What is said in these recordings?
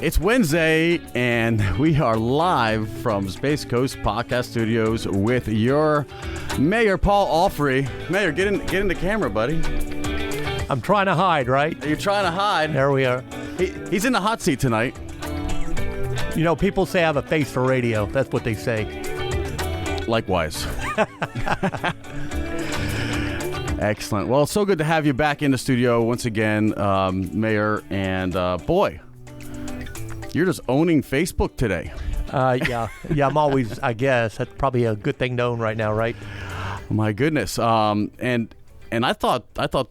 It's Wednesday, and we are live from Space Coast Podcast Studios with your Mayor, Paul Alfrey. Mayor, get in the camera, buddy. I'm trying to hide, right? You're trying to hide. There we are. He's in the hot seat tonight. You know, people say I have a face for radio. That's what they say. Likewise. Excellent. Well, so good to have you back in the studio once again, Mayor. And boy, you're just owning Facebook today. Yeah, I'm always, I guess, that's probably a good thing to own right now, right? My goodness. And I thought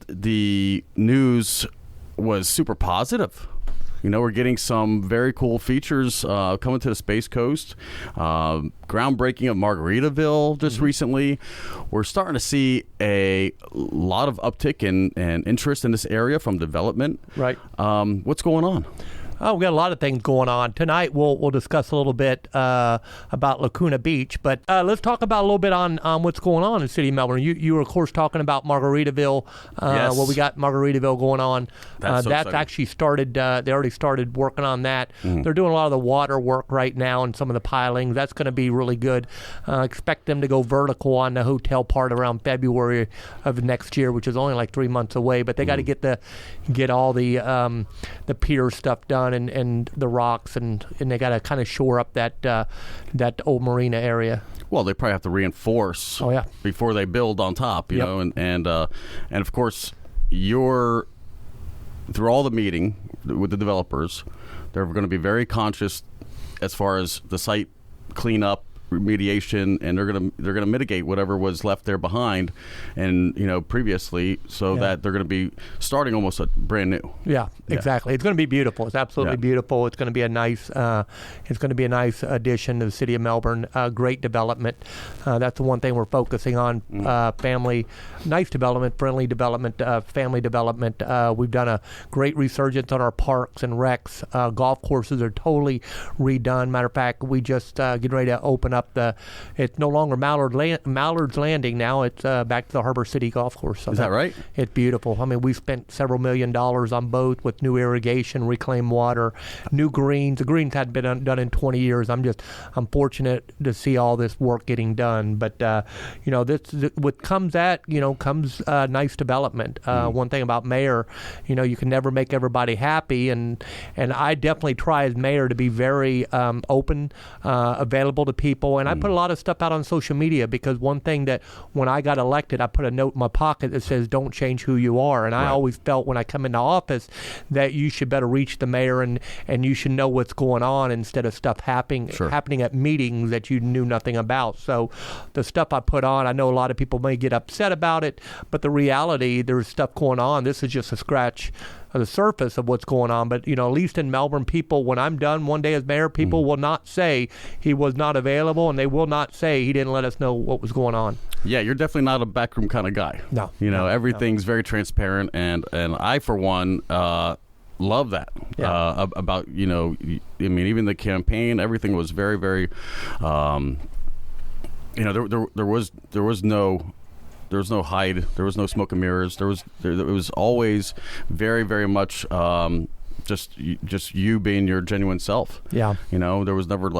the news was super positive. You know, we're getting some very cool features coming to the Space Coast. Groundbreaking of Margaritaville just recently. We're starting to see a lot of uptick in interest in this area from development. Right. What's going on? Oh, we got a lot of things going on. Tonight, we'll discuss a little bit about Lakoona Beach, but let's talk about a little bit on what's going on in the city of Melbourne. You were, of course, talking about Margaritaville. Yes. Well, we got Margaritaville going on. That's actually started. They already started working on that. They're doing a lot of the water work right now and some of the pilings. That's going to be really good. Expect them to go vertical on the hotel part around February of next year, which is only like 3 months away. But they got to get all the pier stuff done. And the rocks, and they got to kind of shore up that old marina area. Well, they probably have to reinforce before they build on top, you know, and of course, through all the meeting with the developers, they're going to be very conscious as far as the site cleanup, remediation, and they're gonna mitigate whatever was left there behind, and previously, so that they're going to be starting almost brand new. Yeah, exactly. It's going to be beautiful. It's absolutely beautiful. It's going to be a nice. It's going to be a nice addition to the city of Melbourne. Great development. That's the one thing we're focusing on. Family, nice development, friendly development, family development. We've done a great resurgence on our parks and recs. Golf courses are totally redone. Matter of fact, we just getting ready to open up it's no longer Mallard's Landing now. It's back to the Harbor City Golf Course. So is that right? It's beautiful. I mean, we spent several $1 million on both with new irrigation, reclaimed water, new greens. The greens hadn't been done in 20 years. I'm fortunate to see all this work getting done. But what comes nice development. One thing about mayor, you can never make everybody happy, and I definitely try as mayor to be very open, available to people. And I put a lot of stuff out on social media, because one thing that when I got elected, I put a note in my pocket that says, "Don't change who you are." And I always felt when I come into office that you should better reach the mayor and you should know what's going on instead of stuff happening at meetings that you knew nothing about. So the stuff I put on, I know a lot of people may get upset about it, but the reality, there's stuff going on. This is just a scratch of the surface of what's going on. But, at least in Melbourne, people, when I'm done one day as mayor, people will not say he was not available, and they will not say he didn't let us know what was going on. Yeah, you're definitely not a backroom kind of guy. No. Everything's very transparent, and I, for one, love that. About, even the campaign, everything was very, very, there was no hide. There was no smoke and mirrors. It was always very, very much just you being your genuine self. Yeah. There was never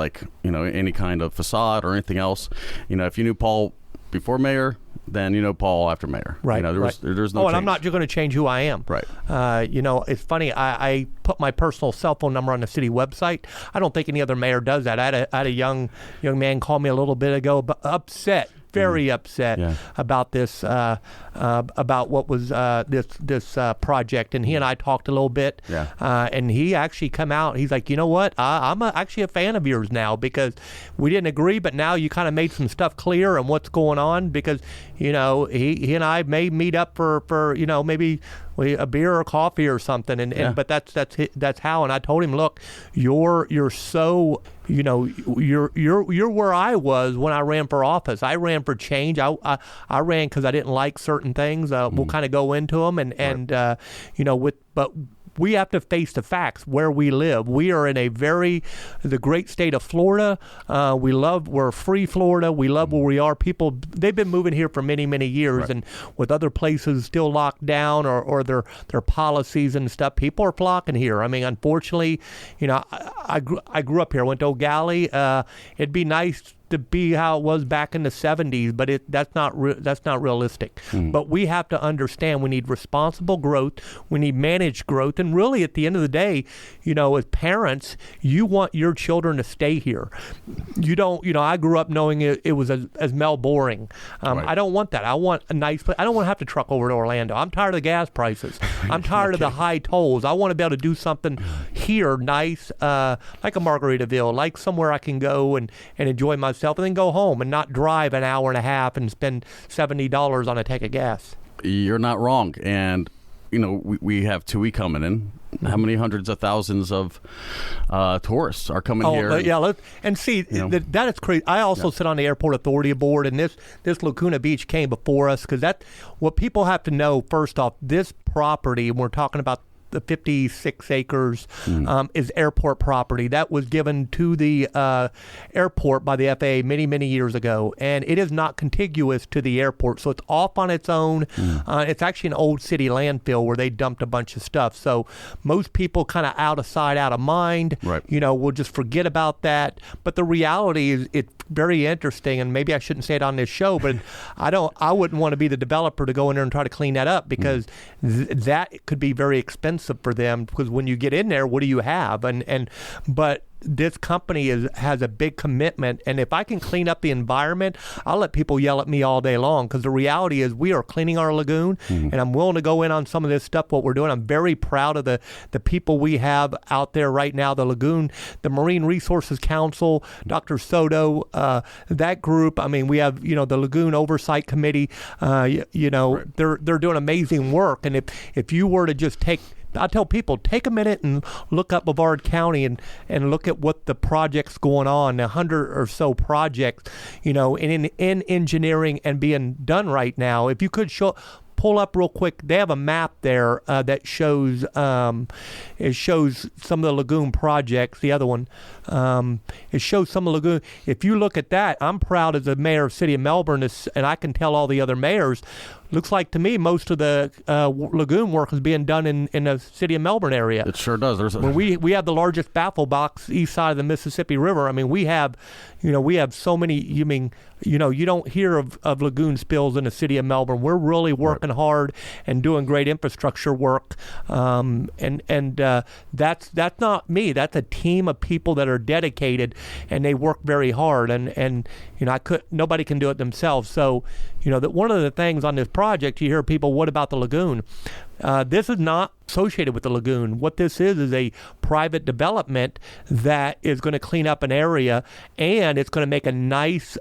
any kind of facade or anything else. If you knew Paul before mayor, then Paul after mayor. Right. There's no change. And I'm not going to change who I am. Right. It's funny. I put my personal cell phone number on the city website. I don't think any other mayor does that. I had a young man call me a little bit ago, upset. Very upset about this, about what was this project, and he and I talked a little bit. And he actually come out. He's like, you know what? I'm actually a fan of yours now, because we didn't agree, but now you kind of made some stuff clear and what's going on. Because he and I may meet up for maybe a beer or coffee or something. But that's how. And I told him, look, you're so. You're where I was when I ran for office. I ran for change. I ran because I didn't like certain things. We'll kind of go into them, but we have to face the facts where we live. We are in the great state of Florida. We're free Florida. We love where we are. People, they've been moving here for many, many years, right. and with other places still locked down or their policies and stuff, people are flocking here. I mean, unfortunately, I grew up here. Went to O'Galley. It'd be nice to be how it was back in the 70s, but that's not realistic. But we have to understand we need responsible growth, we need managed growth, and really at the end of the day, as parents, you want your children to stay here. You don't, I grew up knowing it was as Mel boring. Right. I don't want that. I want a nice place. I don't want to have to truck over to Orlando. I'm tired of the gas prices. I'm tired of the high tolls. I want to be able to do something here nice, like a Margaritaville, like somewhere I can go and enjoy myself, and then go home and not drive an hour and a half and spend $70 on a tank of gas. You're not wrong. And, we have TUI coming in. How many hundreds of thousands of tourists are coming here? Yeah, that is crazy. I also sit on the airport authority board, and this Lakoona Beach came before us, because what people have to know, first off, this property, and we're talking about the 56 acres is airport property that was given to the airport by the FAA many, many years ago, and it is not contiguous to the airport, so it's off on its own. It's actually an old city landfill where they dumped a bunch of stuff, so most people kind of out of sight, out of mind. Right. We'll just forget about that. But the reality is, it's very interesting, and maybe I shouldn't say it on this show, but I wouldn't want to be the developer to go in there and try to clean that up, because that could be very expensive for them, because when you get in there, what do you have? But this company has a big commitment, and if I can clean up the environment, I'll let people yell at me all day long, because the reality is we are cleaning our lagoon, and I'm willing to go in on some of this stuff, what we're doing. I'm very proud of the people we have out there right now, the lagoon, the Marine Resources Council, Dr. Soto, that group. I mean, we have, the Lagoon Oversight Committee, right. They're doing amazing work, and if you were to just I tell people, take a minute and look up Brevard County and look at what the projects going on, 100 or so projects, in engineering and being done right now. If you could pull up real quick, they have a map there that shows some of the lagoon projects. The other one, it shows some of the lagoon. If you look at that, I'm proud as the mayor of the city of Melbourne, and I can tell all the other mayors, looks like to me most of the lagoon work is being done in the city of Melbourne area. It sure does. We have the largest baffle box east side of the Mississippi River. I mean, we have so many. You don't hear of lagoon spills in the city of Melbourne. We're really working hard and doing great infrastructure work. And that's not me. That's a team of people that are dedicated, and they work very hard. And nobody can do it themselves. So, that one of the things on this project, you hear people, what about the lagoon? This is not associated with the lagoon. What this is a private development that is going to clean up an area, and it's going to make a nice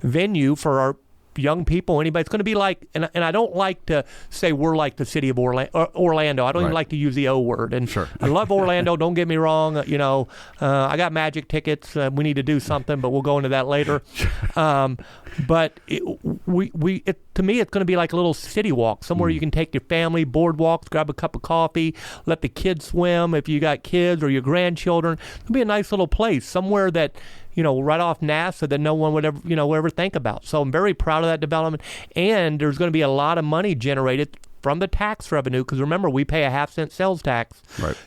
venue for our young people, anybody. It's going to be like, and I don't like to say we're like the city of Orlando. I don't even like to use the O word. And sure. I love Orlando. Don't get me wrong. I got Magic tickets. We need to do something, but we'll go into that later. But to me, it's going to be like a little city walk, somewhere you can take your family, boardwalks, grab a cup of coffee, let the kids swim if you got kids or your grandchildren. It'll be a nice little place, somewhere that, right off NASA that no one would ever think about. So I'm very proud of that development. And there's going to be a lot of money generated from the tax revenue, because remember, we pay a 50-cent sales tax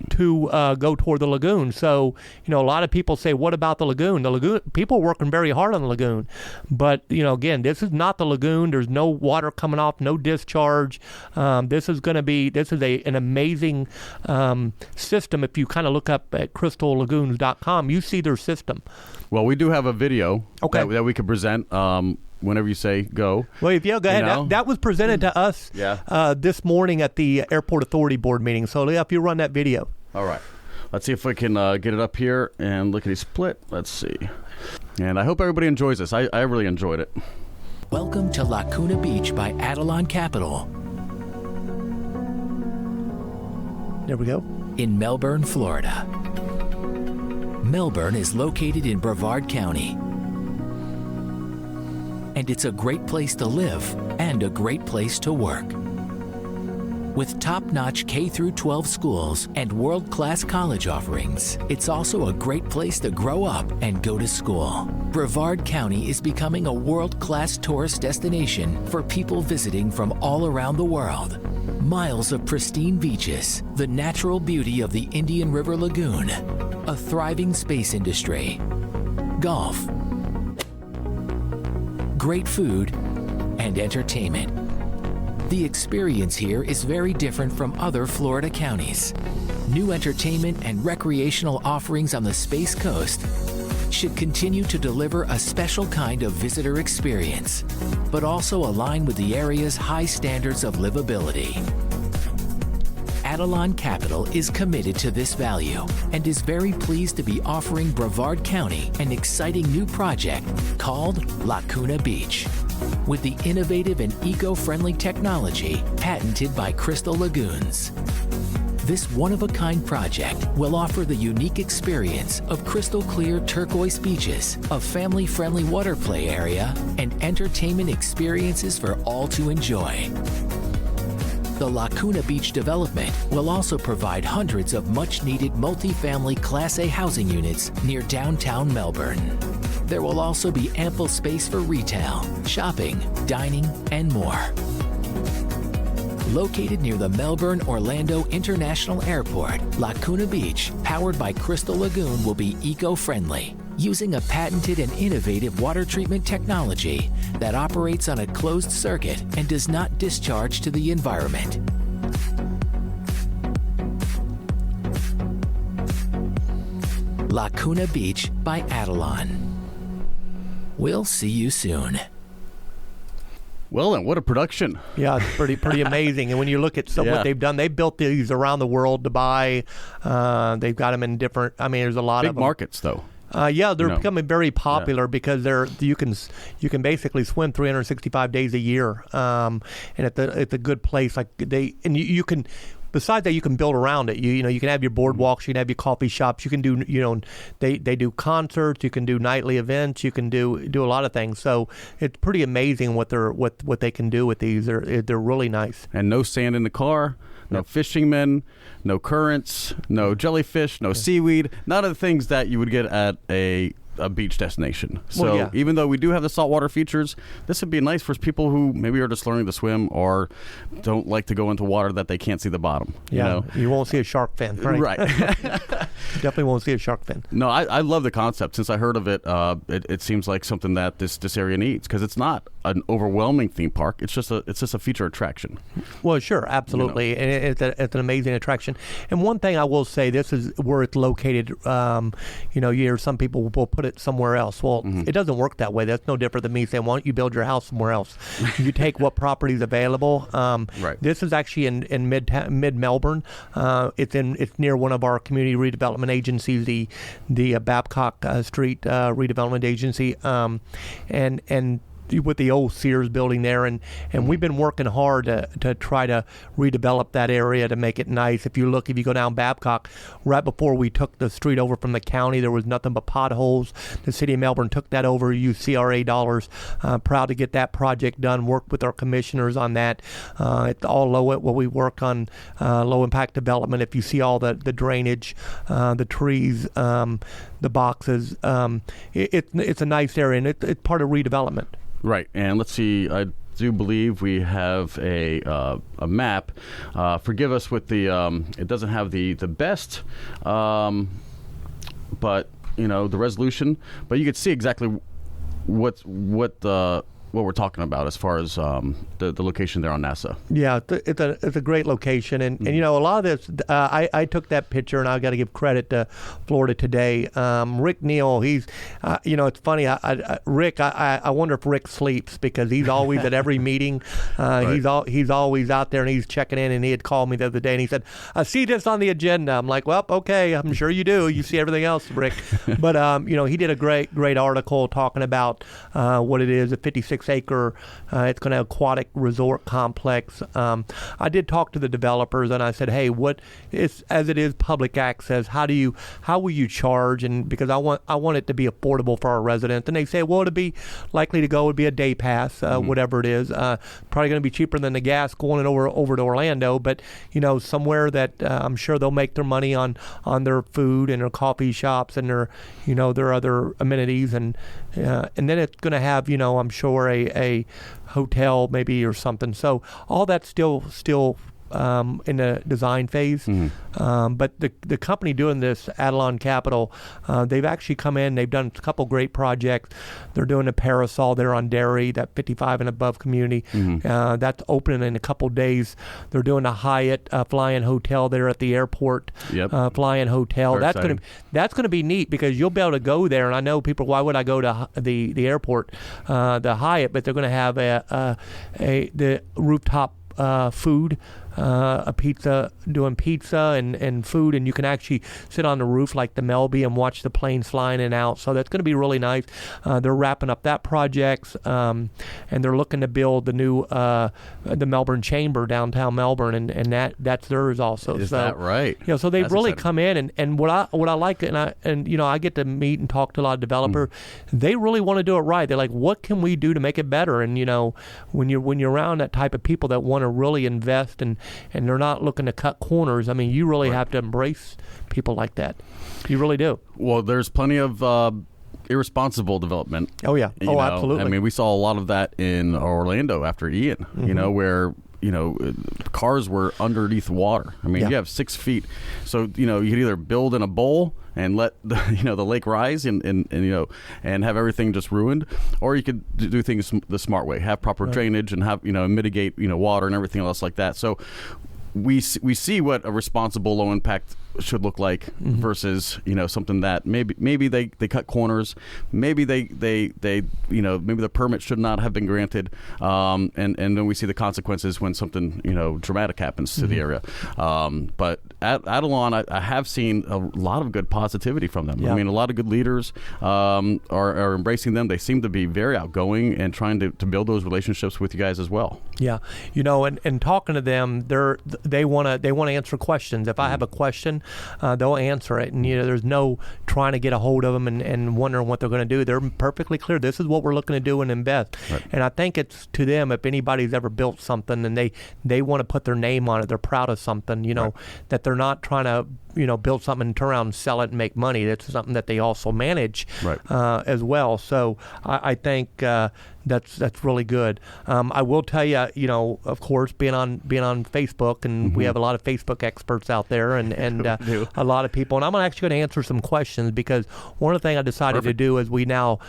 to go toward the lagoon. So, a lot of people say, what about the lagoon? The lagoon, people are working very hard on the lagoon. But, again, this is not the lagoon. There's no water coming off, no discharge. This is an amazing system. If you kind of look up at crystallagoons.com, you see their system. Well, we do have a video that we could present whenever you say go. Well, go ahead. That was presented to us this morning at the Airport Authority Board meeting. So, if you run that video. All right. Let's see if we can get it up here and lickety split. Let's see. And I hope everybody enjoys this. I really enjoyed it. Welcome to Lakoona Beach by Adelon Capital. There we go. In Melbourne, Florida. Melbourne is located in Brevard County. And it's a great place to live and a great place to work. With top-notch K-12 schools and world-class college offerings, it's also a great place to grow up and go to school. Brevard County is becoming a world-class tourist destination for people visiting from all around the world. Miles of pristine beaches, the natural beauty of the Indian River Lagoon, a thriving space industry, golf, great food, and entertainment. The experience here is very different from other Florida counties. New entertainment and recreational offerings on the Space Coast should continue to deliver a special kind of visitor experience, but also align with the area's high standards of livability. Adelon Capital is committed to this value and is very pleased to be offering Brevard County an exciting new project called Lakoona Beach, with the innovative and eco-friendly technology patented by Crystal Lagoons. This one-of-a-kind project will offer the unique experience of crystal-clear turquoise beaches, a family-friendly water play area, and entertainment experiences for all to enjoy. The Lakoona Beach development will also provide hundreds of much-needed multifamily Class A housing units near downtown Melbourne. There will also be ample space for retail, shopping, dining, and more. Located near the Melbourne-Orlando International Airport, Lakoona Beach, powered by Crystal Lagoon, will be eco-friendly, using a patented and innovative water treatment technology that operates on a closed circuit and does not discharge to the environment. Lakoona Beach by Adelon. We'll see you soon. Well, then, what a production. Yeah, it's pretty amazing. And when you look at what they've done, they built these around the world. Dubai, they've got them in different, there's a lot of them. Big markets, though. Yeah, they're becoming very popular because you can basically swim 365 days a year, and it's a good place. You can. Besides that, you can build around it. You can have your boardwalks, you can have your coffee shops, you can do they do concerts, you can do nightly events, you can do a lot of things. So it's pretty amazing what they can do with these. They're really nice. And no sand in the car, no fishing men, no currents, no jellyfish, no seaweed, none of the things that you would get at a beach destination. So even though we do have the saltwater features, this would be nice for people who maybe are just learning to swim or don't like to go into water that they can't see the bottom. You won't see a shark fin. Right. Definitely won't see a shark fin. No, I love the concept. Since I heard of it, it seems like something that this area needs, because it's not an overwhelming theme park. It's just a feature attraction. Well, sure, absolutely, and it's an amazing attraction. And one thing I will say, this is where it's located. You hear some people will put it somewhere else. Well, it doesn't work that way. That's no different than me saying, why don't you build your house somewhere else? You take what property is available. Right. This is actually in mid Melbourne. It's near one of our community redevelopment agencies, the Babcock Street Redevelopment Agency, and with the old Sears building there, and we've been working hard to try to redevelop that area to make it nice. If you go down Babcock, right before we took the street over from the county, there was nothing but potholes. The city of Melbourne took that over, used CRA dollars. Proud to get that project done, worked with our commissioners on that. It's all we work on low impact development. If you see all the drainage, the trees, the boxes, it's a nice area, and it's part of redevelopment. Right, and let's see. I do believe we have a map. Forgive us with the. It doesn't have the best, but the resolution. But you can see exactly what we're talking about as far as the location there on NASA. Yeah, it's a great location, and a lot of this. I took that picture, and I got to give credit to Florida Today. Rick Neal, he's it's funny. Rick, I wonder if Rick sleeps, because he's always at every meeting. Right. He's always out there, and he's checking in. And he had called me the other day, and he said, "I see this on the agenda." I'm like, "Well, okay, I'm sure you do. You see everything else, Rick." But he did a great article talking about what it is, a 56 6-acre. It's going to have aquatic resort complex. I did talk to the developers, and I said, hey, as it is public access, how will you charge? And because I want it to be affordable for our residents. And they say, well, it'd be likely to go would be a day pass, whatever it is. Probably going to be cheaper than the gas going over to Orlando, but somewhere that I'm sure they'll make their money on their food and their coffee shops and their other amenities, and then it's going to have I'm sure a hotel maybe or something. So all that's still in the design phase. But the company doing this, Adelon Capital, they've actually come in. They've done a couple great projects. They're doing a parasol there on Dairy, that 55 and above community. That's opening in a couple days. They're doing a Hyatt Fly-In hotel there at the airport. Fly-In hotel. Very that's gonna be neat because you'll be able to go there. And I know people, why would I go to the airport, the Hyatt? But they're going to have the rooftop food, a pizza, doing pizza and food, and you can actually sit on the roof like the Melby and watch the planes flying in and out. So that's going to be really nice. They're wrapping up that project, and they're looking to build the new the Melbourne Chamber downtown Melbourne, and that's theirs also. Is that right? So they've That's really exciting. come in, and what I like, and I get to meet and talk to a lot of developers. They really want to do it right. They're like, what can we do to make it better? And when you're around that type of people that want to really invest and they're not looking to cut corners, I mean, you really have to embrace people like that. You really do. Well, there's plenty of irresponsible development. Oh, yeah. Absolutely. I mean, we saw a lot of that in Orlando after Ian, where cars were underneath water. I mean, you have 6 feet. So, you could either build in a bowl and let the lake rise and have everything just ruined, or you could do things the smart way, have proper drainage and have, mitigate, water and everything else like that. So we see what a responsible low impact should look like versus something that maybe they cut corners, maybe they maybe the permit should not have been granted, and then we see the consequences when something dramatic happens to the area. But at Adelon, I have seen a lot of good positivity from them. I mean, a lot of good leaders are embracing them. They seem to be very outgoing and trying to build those relationships with you guys as well. Yeah, and talking to them, they want to answer questions. If I have a question, they'll answer it, and there's no trying to get a hold of them and wondering what they're going to do. They're perfectly clear. This is what we're looking to do and invest. Right. And I think it's to them, if anybody's ever built something and they want to put their name on it, they're proud of something, that they're not trying to build something and turn around and sell it and make money. That's something that they also manage as well. So I think that's really good. I will tell you, of course, being on Facebook, and we have a lot of Facebook experts out there, and a lot of people. And I'm actually going to answer some questions, because one of the things I decided to do is we go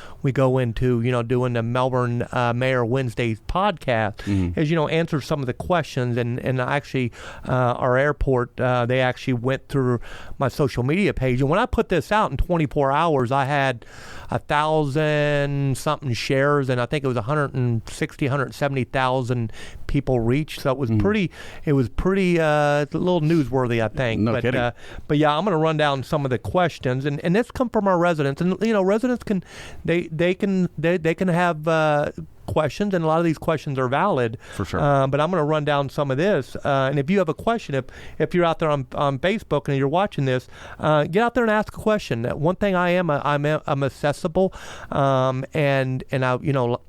into doing the Melbourne Mayor Wednesdays podcast is answer some of the questions, and actually our airport they actually went through my social media page, and when I put this out in 24 hours, I had 1,000 something shares, and I think it was 170,000 people reached. So it was pretty. It was pretty a little newsworthy, I think. No kidding. But yeah, I'm going to run down some of the questions, and this come from our residents, and residents can they can have questions, and a lot of these questions are valid. For sure. But I'm going to run down some of this, and if you have a question, if you're out there on Facebook and you're watching this, get out there and ask a question. One thing I'm accessible, and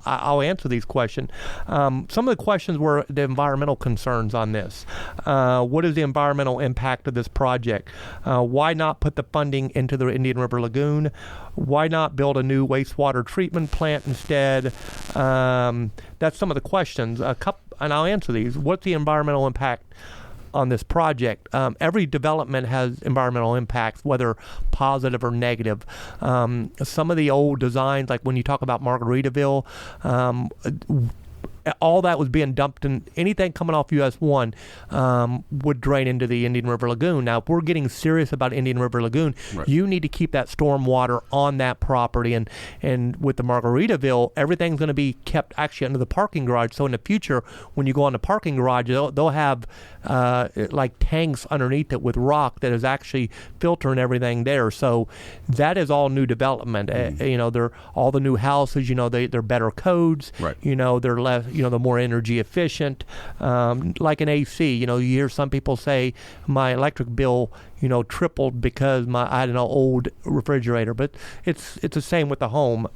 I'll answer these questions. Some of the questions were the environmental concerns on this. What is the environmental impact of this project? Why not put the funding into the Indian River Lagoon? Why not build a new wastewater treatment plant instead? That's some of the questions. And I'll answer these. What's the environmental impact on this project? Every development has environmental impacts, whether positive or negative. Some of the old designs, like when you talk about Margaritaville, all that was being dumped, and anything coming off US 1 would drain into the Indian River Lagoon. Now, if we're getting serious about Indian River Lagoon, you need to keep that storm water on that property. And with the Margaritaville, everything's going to be kept actually under the parking garage. So in the future, when you go on the parking garage, they'll have like tanks underneath it with rock that is actually filtering everything there. So that is all new development. They're all the new houses. They're better codes. They're less. They're more energy efficient. Like an AC. You hear some people say my electric bill tripled because I had an old refrigerator, but it's the same with the home.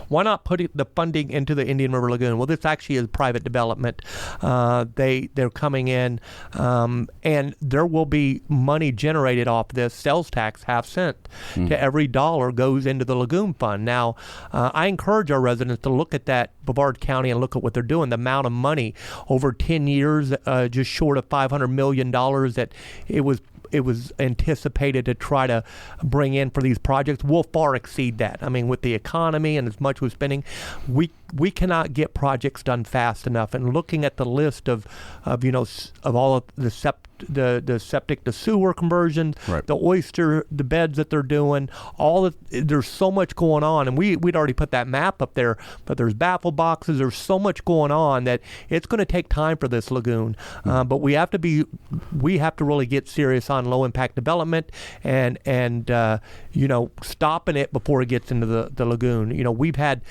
Why not put the funding into the Indian River Lagoon? Well, this actually is private development. They're coming in, and there will be money generated off this sales tax, half cent to every dollar goes into the lagoon fund. Now, I encourage our residents to look at that Brevard County and look at what they're doing. The amount of money over 10 years, just short of $500 million that it was anticipated to try to bring in for these projects will far exceed that. I mean, with the economy and as much we're spending, we cannot get projects done fast enough. And looking at the list of all of the septic to sewer conversions, the beds that they're doing, there's so much going on, and we'd already put that map up there, but there's baffle boxes. There's so much going on that it's going to take time for this lagoon. But we have to really get serious on low impact development and stopping it before it gets into the lagoon. We've had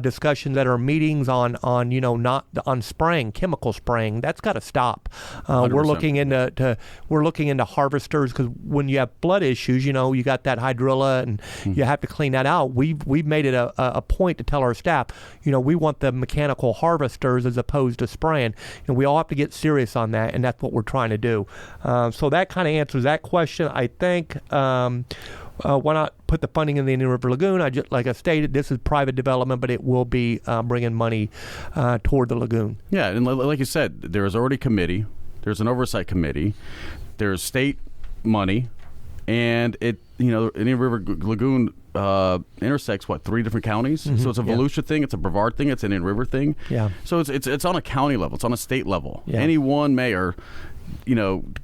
discussions at our meetings on spraying, chemical spraying. That's got to stop. We're looking into harvesters, because when you have flood issues, you got that hydrilla and you have to clean that out. We've made it a point to tell our staff, we want the mechanical harvesters as opposed to spraying, and we all have to get serious on that, and that's what we're trying to do. So that kind of answers that question, I think. Why not put the funding in the Indian River Lagoon? Like I stated, this is private development, but it will be bringing money toward the lagoon. Yeah, and like you said, there is already a committee. There's an oversight committee. There's state money, and Indian River Lagoon intersects 3 different counties. So it's a Volusia thing, it's a Brevard thing, it's an Indian River thing. Yeah. So it's on a county level, it's on a state level. Yeah. Any one mayor,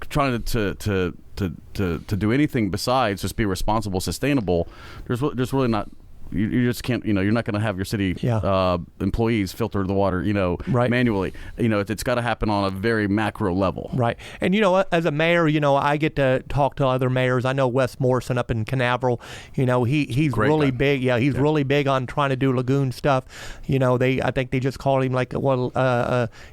trying to do anything besides just be responsible, sustainable, there's really not. You just can't, you're not going to have your city employees filter the water, manually. It's got to happen on a very macro level. Right. And, as a mayor, I get to talk to other mayors. I know Wes Morrison up in Canaveral, he's great really guy. Big. Yeah, he's really big on trying to do lagoon stuff. I think they just called him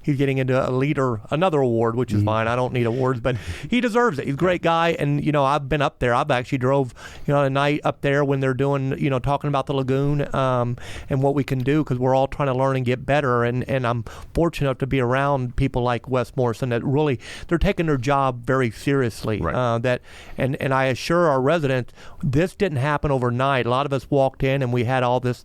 he's getting into a leader, another award, which is fine. I don't need awards, but he deserves it. He's a great guy. And, I've been up there. I've actually drove, a night up there when they're doing, talking about the lagoon and what we can do, because we're all trying to learn and get better, and I'm fortunate enough to be around people like Wes Morrison that really, they're taking their job very seriously. Right. And I assure our residents, this didn't happen overnight. A lot of us walked in and we had all this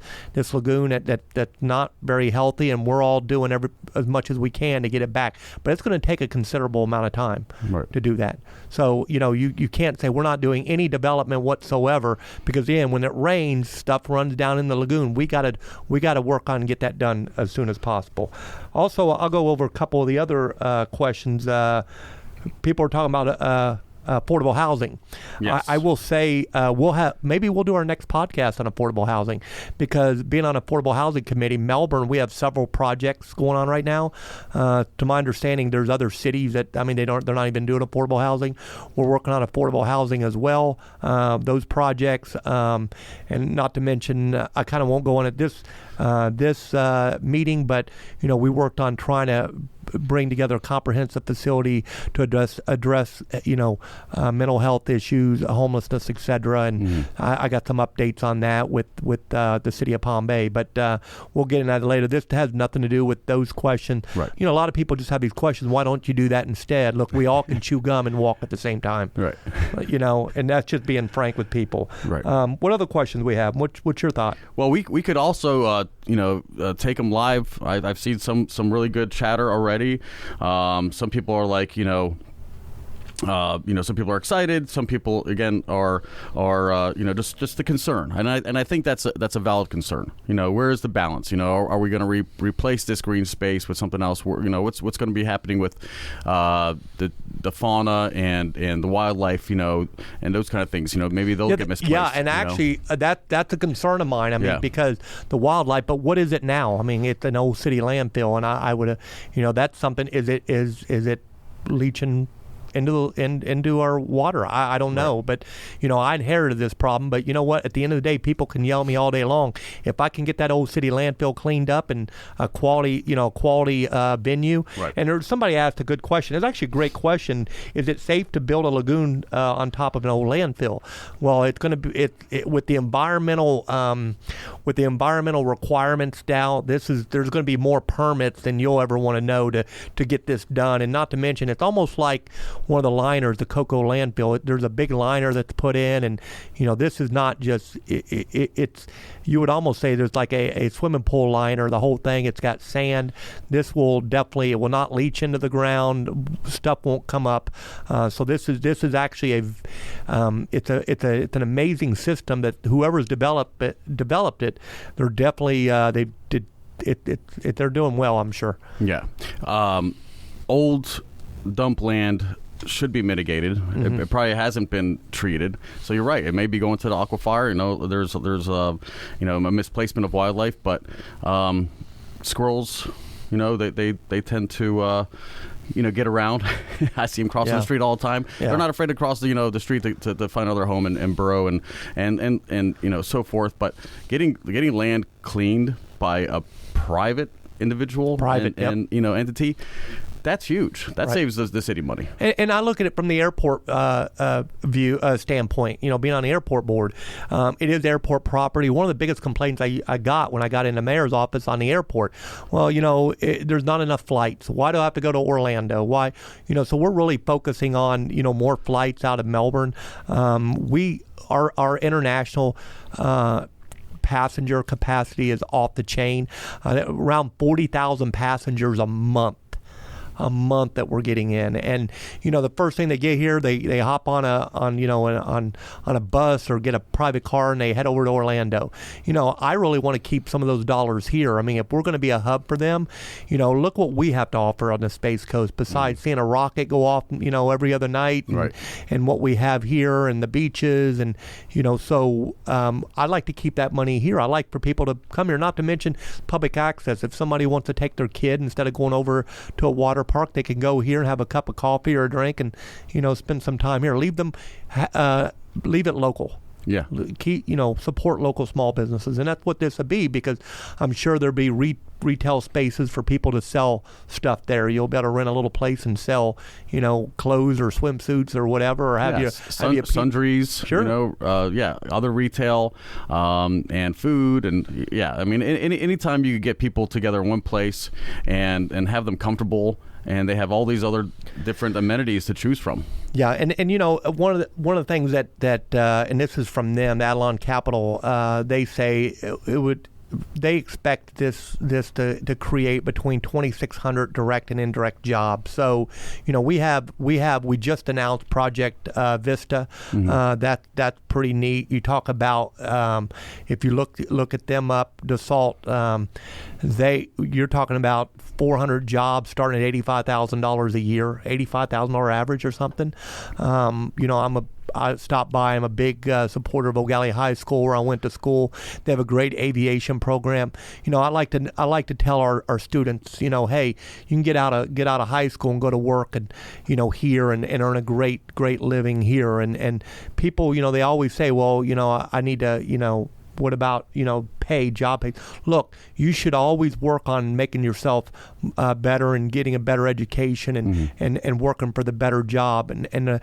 lagoon that's not very healthy, and we're all doing as much as we can to get it back, but it's going to take a considerable amount of time to do that. So you can't say we're not doing any development whatsoever, because again, when it rains, stuff runs down in the lagoon. We got to work on and get that done as soon as possible. Also, I'll go over a couple of the other questions. People are talking about affordable housing. Yes. I will say we'll do our next podcast on affordable housing, because being on affordable housing committee, Melbourne, we have several projects going on right now. To my understanding, there's other cities that they're not even doing affordable housing. We're working on affordable housing as well. Those projects, and not to mention, I kind of won't go on at this meeting, but we worked on trying to bring together a comprehensive facility to address mental health issues, homelessness, etc. And I got some updates on that with the city of Palm Bay, but we'll get into that later. This has nothing to do with those questions. Right. A lot of people just have these questions. Why don't you do that instead? Look, we all can chew gum and walk at the same time. Right. And that's just being frank with people. Right. What other questions we have? What's your thought? Well, we could also take them live. I've seen some really good chatter already. Some people are like, some people are excited. Some people, again, are just the concern, and I think that's a valid concern. Where is the balance? Are we going to replace this green space with something else? What's going to be happening with the fauna and the wildlife? And those kind of things. Maybe they'll get misplaced. Yeah, and actually, that's a concern of mine. I mean, because the wildlife. But what is it now? I mean, it's an old city landfill, and I would, that's something. Is it leaching into our water? I don't know, but I inherited this problem. But you know what? At the end of the day, people can yell at me all day long. If I can get that old city landfill cleaned up and a quality venue. Right. And somebody asked a good question. It's actually a great question. Is it safe to build a lagoon on top of an old landfill? Well, it's going to be with the environmental requirements now. There's going to be more permits than you'll ever want to know to get this done. And not to mention, it's almost like one of the liners, the Cocoa landfill. There's a big liner that's put in, and this is not just. It's you would almost say there's like a swimming pool liner. The whole thing. It's got sand. This will definitely. It will not leach into the ground. Stuff won't come up. So this is actually it's an amazing system that whoever's developed it. They're definitely they're doing well, I'm sure. Yeah. Old dump land should be mitigated. Mm-hmm. It probably hasn't been treated. So you're right. It may be going to the aquifer. There's a misplacement of wildlife, but squirrels, they tend to get around. I see them crossing the street all the time. Yeah. They're not afraid to cross the street to find another home and burrow and so forth. But getting land cleaned by a private individual and entity, that's huge. That saves the city money. And I look at it from the airport view standpoint. Being on the airport board, it is airport property. One of the biggest complaints I got when I got in the mayor's office on the airport, there's not enough flights. Why do I have to go to Orlando? Why? So we're really focusing on more flights out of Melbourne. Our international passenger capacity is off the chain. Around 40,000 passengers a month that we're getting in, and the first thing they get here, they hop on a bus or get a private car and they head over to Orlando. I really want to keep some of those dollars here. I mean, if we're going to be a hub for them, look what we have to offer on the Space Coast besides seeing a rocket go off every other night, and what we have here and the beaches, and so I'd like to keep that money here. I like for people to come here, not to mention public access. If somebody wants to take their kid instead of going over to a water park, they can go here and have a cup of coffee or a drink and spend some time here. Leave it local. Yeah. Keep support local small businesses, and that's what this would be, because I'm sure there'll be retail spaces for people to sell stuff there. You'll be able to rent a little place and sell clothes or swimsuits or whatever, or have sundries. Sure. Other retail and food, and I mean, anytime you get people together in one place and have them comfortable, and they have all these other different amenities to choose from. Yeah, and one of the things that and this is from them, Adelon Capital, they say they expect this to create between 2,600 direct and indirect jobs. So, we just announced Project Vista. That's pretty neat. You talk about if you look at them up, DeSalt, you're talking about 400 jobs starting at $85,000 a year, $85,000 average or something. I stopped by. I'm a big supporter of O'Galley High School, where I went to school. They have a great aviation program. I like to tell our students, hey, you can get out of high school and go to work and here and earn a great living here. And people, they always say, well, I need to, what about, job pay? Look, you should always work on making yourself better and getting a better education and working for the better job. And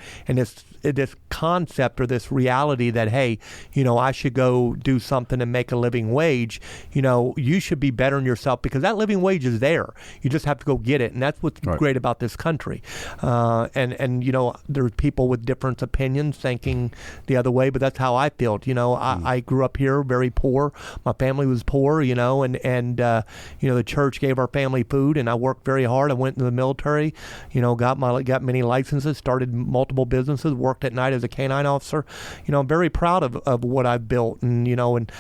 this concept or this reality that, hey, I should go do something and make a living wage, you should be bettering yourself, because that living wage is there. You just have to go get it. And that's what's great about this country. And there's people with different opinions thinking the other way, but that's how I feel. I grew up here very poor. My my family was poor, and the church gave our family food, and I worked very hard. I went into the military, got many licenses, started multiple businesses, worked at night as a canine officer. I'm very proud of what I've built, and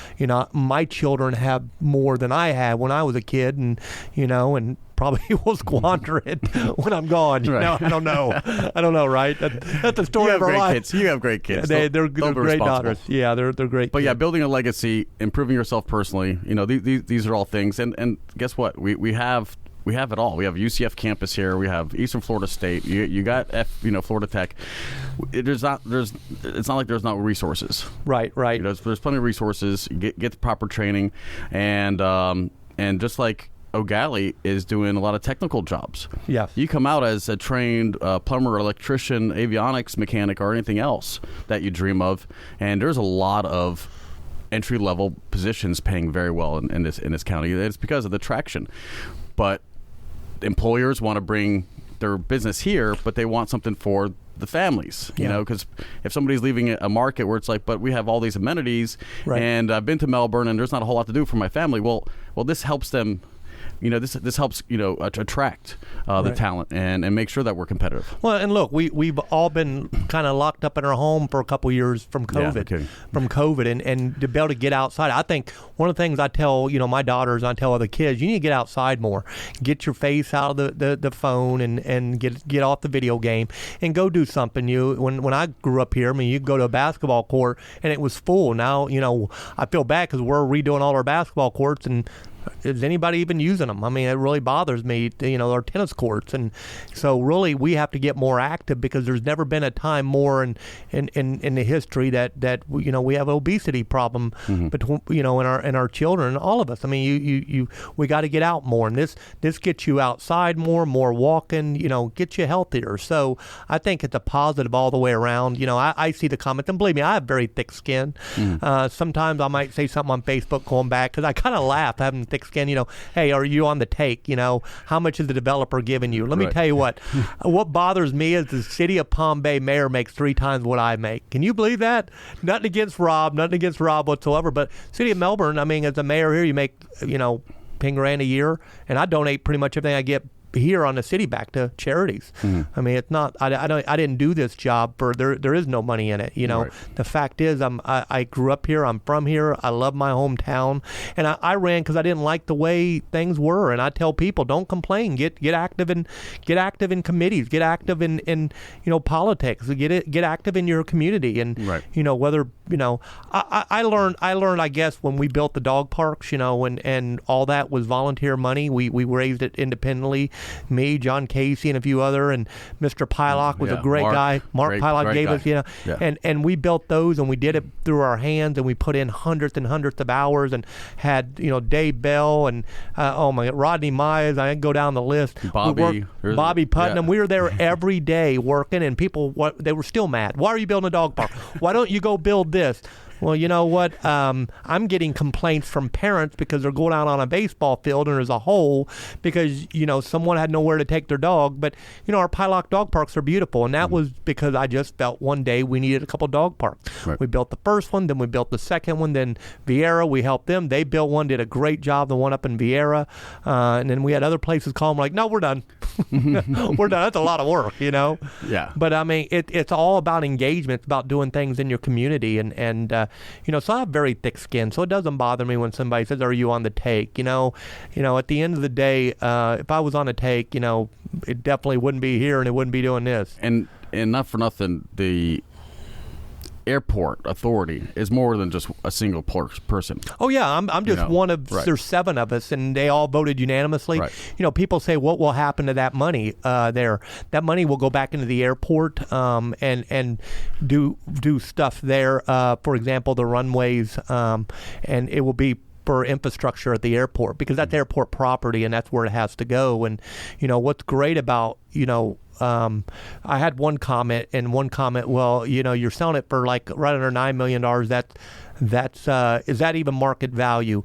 my children have more than I had when I was a kid, and probably will squander it when I'm gone. Right. I don't know, right? That's the story of our life. You have great kids. They're great daughters. Yeah, they're great. But kids. yeah, building a legacy, improving yourself personally. These are all things. And guess what? We have it all. We have UCF campus here. We have Eastern Florida State. You got Florida Tech. It's not like there's not resources. Right. There's plenty of resources. Get the proper training, and just like O'Galley is doing a lot of technical jobs. Yeah. You come out as a trained plumber, electrician, avionics mechanic, or anything else that you dream of, and there's a lot of entry-level positions paying very well in this county. It's because of the traction. But employers want to bring their business here, but they want something for the families, because if somebody's leaving a market where it's like, but we have all these amenities, right. and I've been to Melbourne and there's not a whole lot to do for my family. Well, this helps them. This helps attract the talent and make sure that we're competitive. Well, and look, we've all been kind of locked up in our home for a couple years from COVID, and to be able to get outside. I think one of the things I tell my daughters, I tell other kids, you need to get outside more, get your face out of the phone and get off the video game and go do something. When I grew up here, you could go to a basketball court and it was full. Now I feel bad because we're redoing all our basketball courts, and is anybody even using them? It really bothers me, our tennis courts. And so really we have to get more active, because there's never been a time more in the history that we have an obesity problem between, in our children, all of us. We got to get out more, and this gets you outside more walking, gets you healthier. So I think it's a positive all the way around. I see the comments, and believe me, I have very thick skin. Sometimes I might say something on Facebook going back, because I kind of laugh having thick skin. Hey, are you on the take? How much is the developer giving you? Let me tell you what bothers me is the city of Palm Bay mayor makes 3 times what I make. Can you believe that? Nothing against Rob whatsoever, but city of Melbourne, as a mayor here, you make $10,000 a year, and I donate pretty much everything I get here on the city back to charities. It's not. I didn't do this job for there is no money in it. Right. The fact is, I grew up here. I'm from here. I love my hometown, and I ran because I didn't like the way things were. And I tell people, don't complain. Get active in committees. Get active in politics. Get active in your community. And whether I learned I guess when we built the dog parks, and all that was volunteer money. We raised it independently. Me, John Casey, and a few other, and Mr. Pylock was a great guy. Mark Pylock gave us, and we built those, and we did it through our hands, and we put in hundreds and hundreds of hours, and had Dave Bell and Rodney Mize. I can go down the list. Bobby Putnam. We were there every day working, and people they were still mad. Why are you building a dog park? Why don't you go build this? Well, you know what? I'm getting complaints from parents because they're going out on a baseball field and there's a hole because, someone had nowhere to take their dog. But, our Pylock dog parks are beautiful. And that was because I just felt one day we needed a couple dog parks. Right. We built the first one, then we built the second one, then Vieira, we helped them. They built one, did a great job, the one up in Vieira. And then we had other places call them like, no, we're done. We're done. That's a lot of work, Yeah. But, it's all about engagement. It's about doing things in your community. And so I have very thick skin, so it doesn't bother me when somebody says, are you on the take? At the end of the day, if I was on a take, it definitely wouldn't be here and it wouldn't be doing this. And not for nothing, the airport authority is more than just a single person. Oh yeah, I'm just one of there's 7 of us, and they all voted unanimously. Right. People say, what will happen to that money there? That money will go back into the airport and do stuff there. For example, the runways, and it will be for infrastructure at the airport because that's airport property and that's where it has to go. And what's great about I had one comment, well, you're selling it for like right under $9 million. Is that even market value?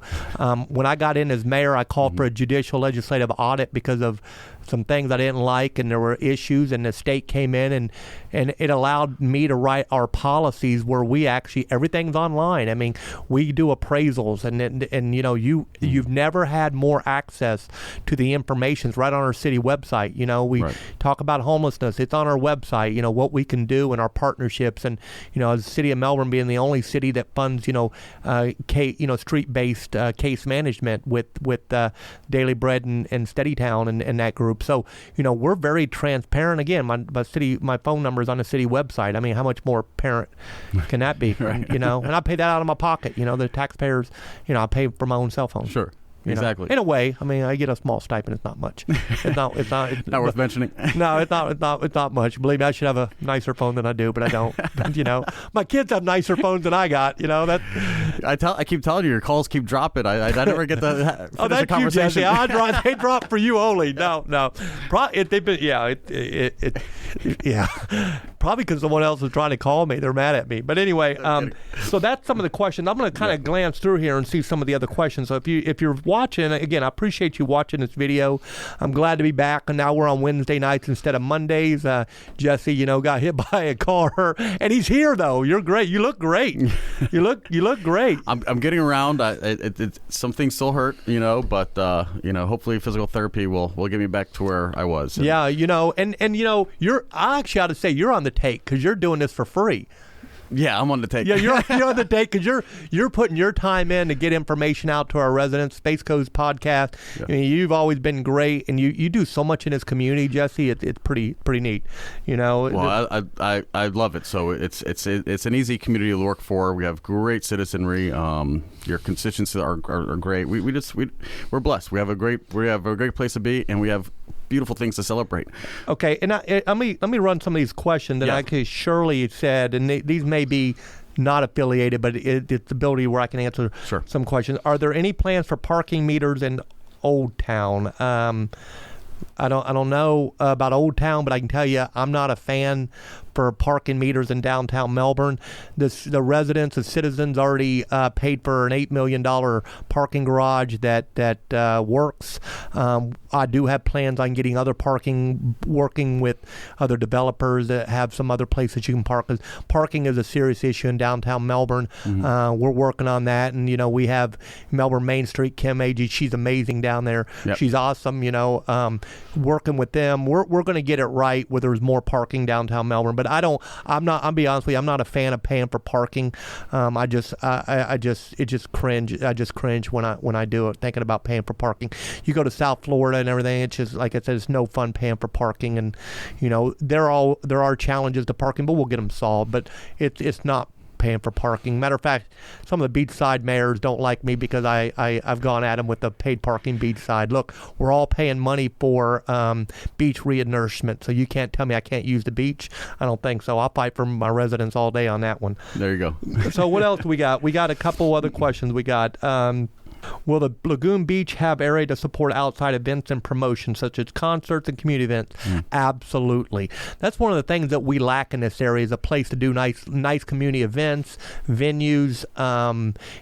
When I got in as mayor, I called for a judicial legislative audit because of some things I didn't like, and there were issues, and the state came in and it allowed me to write our policies where we actually, everything's online. I mean, we do appraisals, and you know, you've never had more access to the information. It's right on our city website. You know, we talk about homelessness. It's on our website, you know, what we can do and our partnerships. And, you know, as the city of Melbourne being the only city that funds, you know, street-based case management with Daily Bread and Steadytown and that group. So, you know, we're very transparent. Again, my phone number is on the city website. I mean, how much more apparent can that be? You know, and I pay that out of my pocket. You know, the taxpayers, you know, I pay for my own cell phone. Sure. You exactly. know, in a way, I mean, I get a small stipend. It's not much. It's not worth mentioning. No, it's not much. Believe me, I should have a nicer phone than I do, but I don't. You know, my kids have nicer phones than I got. You know that. I keep telling you, your calls keep dropping. I never get to finish the conversation. They drop for you only. No. They've been Probably because someone else is trying to call me. They're mad at me. But anyway, so that's some of the questions. I'm going to kind of glance through here and see some of the other questions. So if you're watching, again, I appreciate you watching this video. I'm glad to be back, and now we're on Wednesday nights instead of Mondays. Jesse, you know, got hit by a car, and he's here though. You're great. You look great. You look great. I'm getting around. Some things still hurt, you know, but you know, hopefully physical therapy will get me back to where I was. Yeah, you know, and you know, I actually ought to say you're on the take because you're doing this for free. Yeah, I'm on the take. Yeah, you're on the take because you're putting your time in to get information out to our residents. Space Coast podcast. Yeah. I mean, you've always been great, and you do so much in this community, Jesse. It's pretty neat. You know. Well, I love it. So it's an easy community to work for. We have great citizenry. Your constituents are great. We're blessed. We have a great place to be, and we have beautiful things to celebrate. Okay, and let me run some of these questions that I Shirley said, and these may be not affiliated, but it's ability where I can answer some questions. Are there any plans for parking meters in Old Town? I don't know about Old Town, but I can tell you I'm not a fan for parking meters in downtown Melbourne. The residents, the citizens already paid for an $8 million parking garage that works. I do have plans on getting other parking, working with other developers that have some other places you can park. Parking is a serious issue in downtown Melbourne. Mm-hmm. We're working on that, and you know, we have Melbourne Main Street, Kim Agee. She's amazing down there. Yep. She's awesome. You know, working with them, we're going to get it right where there's more parking downtown Melbourne. But I'll be honest with you, I'm not a fan of paying for parking. I just cringe. I just cringe when I do it, thinking about paying for parking. You go to South Florida and everything, it's just, like I said, it's no fun paying for parking. And, you know, there are challenges to parking, but we'll get them solved. But it's not paying for parking. Matter of fact, some of the beachside mayors don't like me because I've gone at them with the paid parking beachside. Look, we're all paying money for beach renourishment, so you can't tell me I can't use the beach. I don't think so. I'll fight for my residents all day on that one. There you go. So what else we got? We got a couple other questions. We got will the Lagoon Beach have area to support outside events and promotions, such as concerts and community events? Absolutely. That's one of the things that we lack in this area, is a place to do nice community events, venues.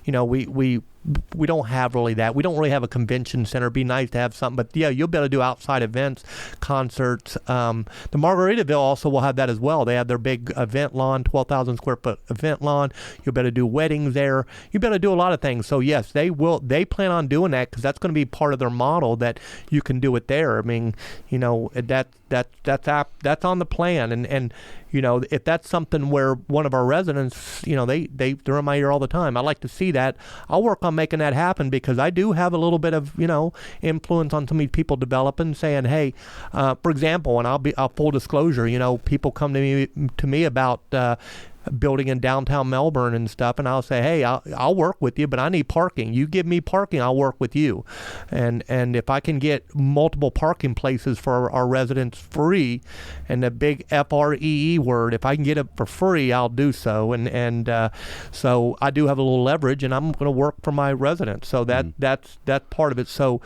You know, we don't have really that. We don't really have a convention center. It'd be nice to have something, but yeah, you'll be able to do outside events, concerts. The Margaritaville also will have that as well. They have their big event lawn, 12,000 square foot event lawn. You'll be able to do weddings there. You'll be able to do a lot of things. So yes, they will. They plan on doing that because that's going to be part of their model, that you can do it there. I mean, you know, that's on the plan, and you know, if that's something where one of our residents, you know, they're in my ear all the time. I like to see that. I'll work on making that happen because I do have a little bit of, you know, influence on some of these people developing, saying, hey, for example, and I'll full disclosure, you know, people come to me about building in downtown Melbourne and stuff, and I'll say, hey, I'll work with you, but I need parking. You give me parking, I'll work with you. And if I can get multiple parking places for our residents free, and the big FREE word, if I can get it for free, I'll do so. And so I do have a little leverage, and I'm going to work for my residents. So that's part of it. So,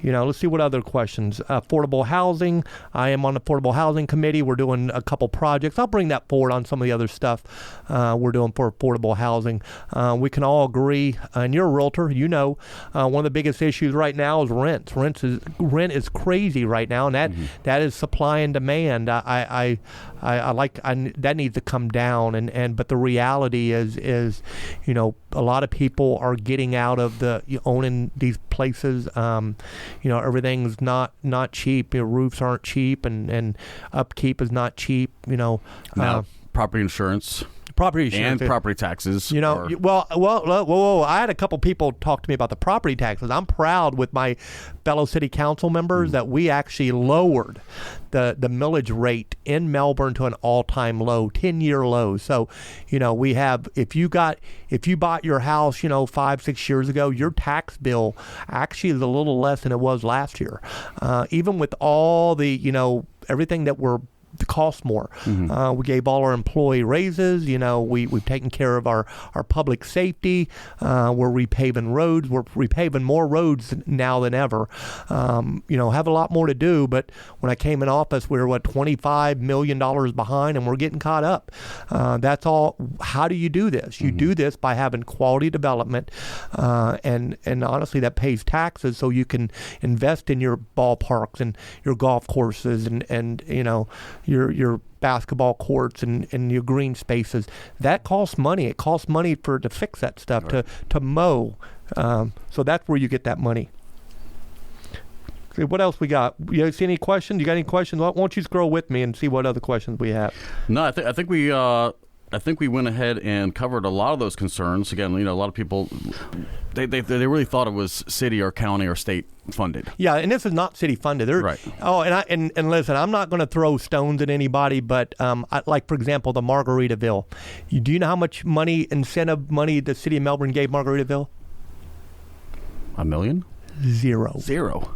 you know, let's see what other questions. Affordable housing. I am on the Affordable Housing Committee. We're doing a couple projects. I'll bring that forward on some of the other stuff we're doing for affordable housing. We can all agree, and you're a realtor, one of the biggest issues right now is rent. Rent is crazy right now, and that is supply and demand. That needs to come down, but the reality is a lot of people are getting out of owning these places. Everything's not cheap. Roofs aren't cheap, and upkeep is not cheap. Property insurance. Property insurance and property taxes. Whoa. I had a couple people talk to me about the property taxes. I'm proud with my fellow city council members that we actually lowered the millage rate in Melbourne to an all-time low, 10-year low. So, we have, if you bought your house, 5-6 years ago, your tax bill actually is a little less than it was last year. Even with all the, everything that cost more. We gave all our employee raises. We've taken care of our public safety. We're repaving roads. We're repaving more roads now than ever. Have a lot more to do, but when I came in office, we were $25 million behind, and we're getting caught up. That's all. How do you do this? You do this by having quality development, and honestly, that pays taxes, so you can invest in your ballparks and your golf courses and your basketball courts and your green spaces. That costs money. It costs money to fix that stuff, right, to mow. So that's where you get that money. Okay, what else we got? You see any questions? You got any questions? Why don't you scroll with me and see what other questions we have? No, I think we went ahead and covered a lot of those concerns. Again, a lot of people, they really thought it was city or county or state funded. Yeah, and this is not city funded. Right. Oh, and listen, I'm not going to throw stones at anybody, but like, for example, the Margaritaville. Do you know how much incentive money the city of Melbourne gave Margaritaville? $1 million? Zero. Zero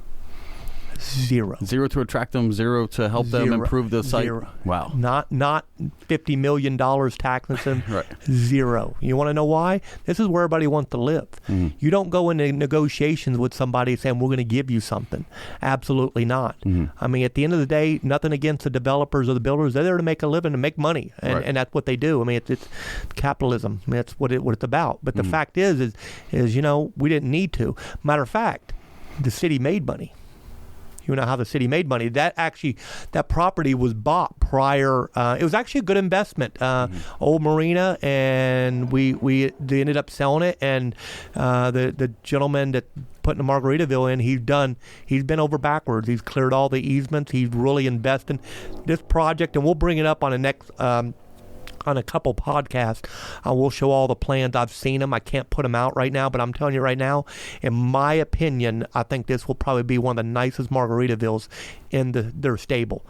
to attract them, zero to help them improve the site. Zero. Wow. Not $50 million taxing them. Right. Zero. You want to know why? This is where everybody wants to live. You don't go into negotiations with somebody saying we're going to give you something. Absolutely not. I mean, at the end of the day, nothing against the developers or the builders. They're there to make a living and make money, and that's what they do. I mean, it's capitalism. I mean, that's what it's about. But the fact is we didn't need to. Matter of fact, the city made money. You know how the city made money. That property was bought prior. It was actually a good investment. Old marina, and they ended up selling it. And the gentleman that putting the Margaritaville in, he's been over backwards. He's cleared all the easements. He's really invested in this project, and we'll bring it up on the next. On a couple podcasts, we'll show all the plans. I've seen them. I can't put them out right now, but I'm telling you right now, in my opinion, I think this will probably be one of the nicest Margaritavilles in their stable.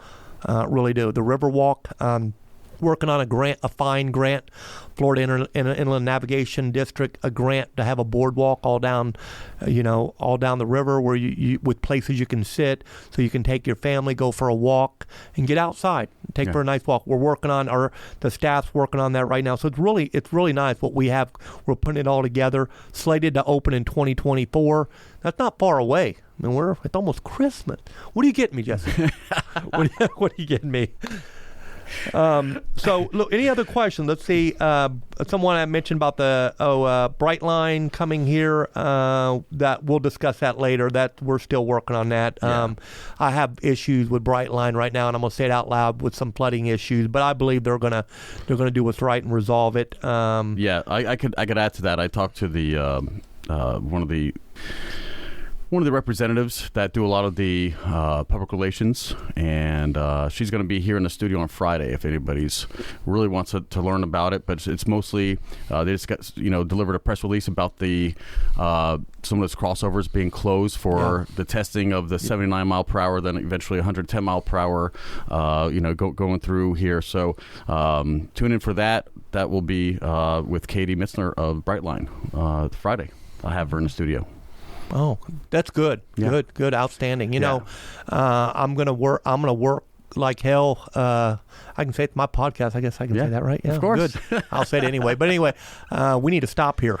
Really do. The Riverwalk, working on a fine grant, Florida Inland Navigation District, a grant to have a boardwalk all down the river where you with places you can sit, so you can take your family, go for a walk, and get outside, for a nice walk. We're working on the staff's working on that right now, so it's really nice what we have. We're putting it all together, slated to open in 2024. That's not far away. I mean, it's almost Christmas. What are you getting me, Jesse? What are you getting me? So, look, any other questions? Let's see. Someone I mentioned about the Brightline coming here. That we'll discuss that later. That we're still working on that. Yeah. I have issues with Brightline right now, and I'm gonna say it out loud with some flooding issues. But I believe they're gonna do what's right and resolve it. I could add to that. I talked to the one of the representatives that do a lot of the public relations, and she's going to be here in the studio on Friday if anybody's really wants to learn about it. But it's mostly they just got delivered a press release about the some of those crossovers being closed for the testing of the 79 mile per hour, then eventually 110 mile per hour, going through here. So tune in for that. That will be with Katie Mitzner of Brightline Friday. I'll have her in the studio. Oh, that's good. Yeah. Good, outstanding. I'm gonna work like hell. I can say it's my podcast. I guess I can say that, right? Yeah, of course. Good. I'll say it anyway. But anyway, we need to stop here.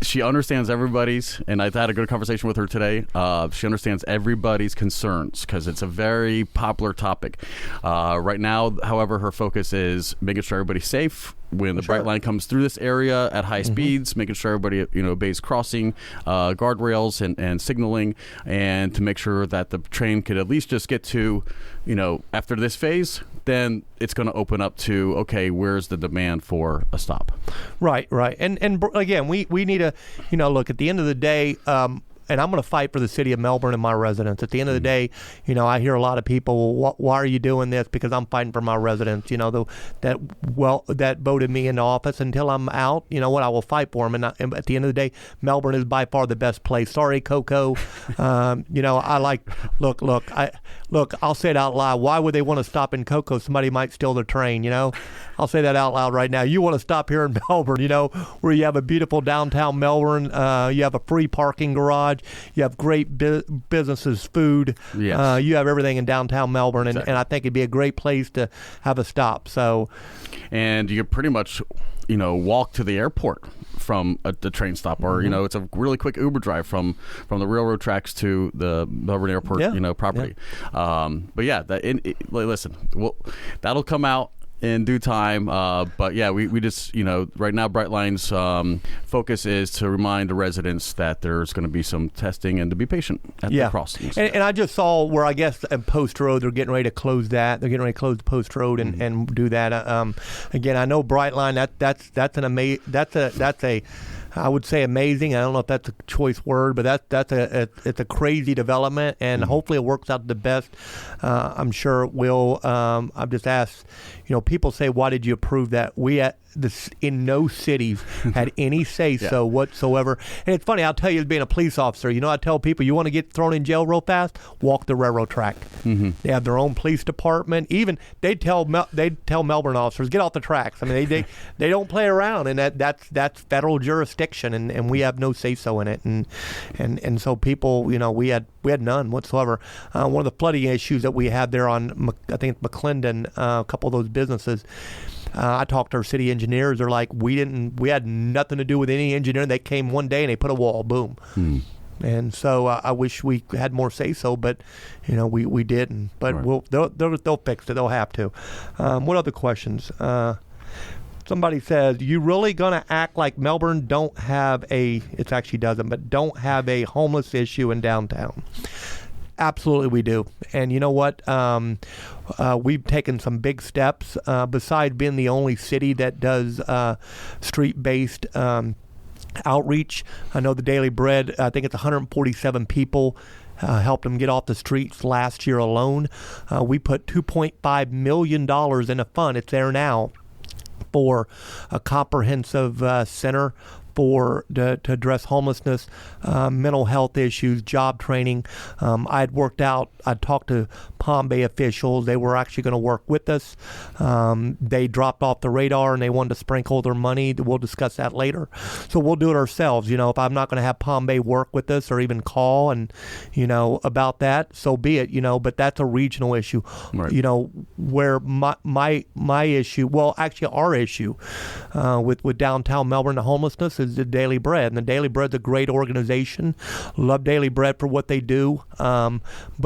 She understands everybody's, and I've had a good conversation with her today. She understands everybody's concerns because it's a very popular topic. Right now, however, her focus is making sure everybody's safe when the bright line comes through this area at high speeds, making sure everybody obeys crossing guardrails and signaling, and to make sure that the train could at least just get to, after this phase, then it's going to open up to, okay, where's the demand for a stop? Right. And again, we need to, look, at the end of the day, and I'm going to fight for the city of Melbourne and my residents. At the end of the day, I hear a lot of people, well, why are you doing this? Because I'm fighting for my residents, that voted me into office. Until I'm out, I will fight for them. And at the end of the day, Melbourne is by far the best place. Sorry, Coco. I like, look, I'll say it out loud. Why would they want to stop in Coco? Somebody might steal their train, I'll say that out loud right now. You want to stop here in Melbourne, where you have a beautiful downtown Melbourne. You have a free parking garage. You have great businesses, food. Yes. You have everything in downtown Melbourne, and I think it'd be a great place to have a stop. And you pretty much, walk to the airport from the train stop, or it's a really quick Uber drive from the railroad tracks to the Melbourne Airport, property. Yeah. But yeah, listen, that'll come out in due time, but yeah, we just right now Brightline's focus is to remind the residents that there's going to be some testing and to be patient at the crossings. And I just saw where I guess at Post Road they're getting ready to close that. They're getting ready to close the Post Road and do that. Again, I know Brightline. That's a I would say amazing. I don't know if that's a choice word, but it's a crazy development, and hopefully it works out the best. I'm sure it will. I've just asked, people say, why did you approve that? We in no cities had any say-so whatsoever. And it's funny, I'll tell you, as being a police officer, I tell people, you want to get thrown in jail real fast? Walk the railroad track. They have their own police department. Even they tell Melbourne officers, get off the tracks. I mean, they don't play around, and that's federal jurisdiction, and we have no say-so in it. And so people, we had none whatsoever. One of the flooding issues that we had there on, I think it's McClendon, a couple of those businesses. I talked to our city engineers. They're like, we had nothing to do with any engineering. They came one day and they put a wall, boom. And so I wish we had more say so, but we didn't. But they'll fix it. They'll have to. What other questions? Somebody says, you really going to act like Melbourne don't have it actually doesn't, but don't have a homeless issue in downtown? Absolutely we do. And you know what? We've taken some big steps. Besides being the only city that does street-based outreach, I know the Daily Bread, I think it's 147 people helped them get off the streets last year alone. We put $2.5 million in a fund. It's there now for a comprehensive center to address homelessness, mental health issues, job training. I'd talked to Palm Bay officials. They were actually going to work with us. They dropped off the radar and they wanted to sprinkle their money. We'll discuss that later. So we'll do it ourselves. If I'm not going to have Palm Bay work with us or even call and, about that, so be it, but that's a regional issue. Right. Where my issue, well, actually our issue with downtown Melbourne, the homelessness is the Daily Bread. And the Daily Bread's a great organization. Love Daily Bread for what they do. But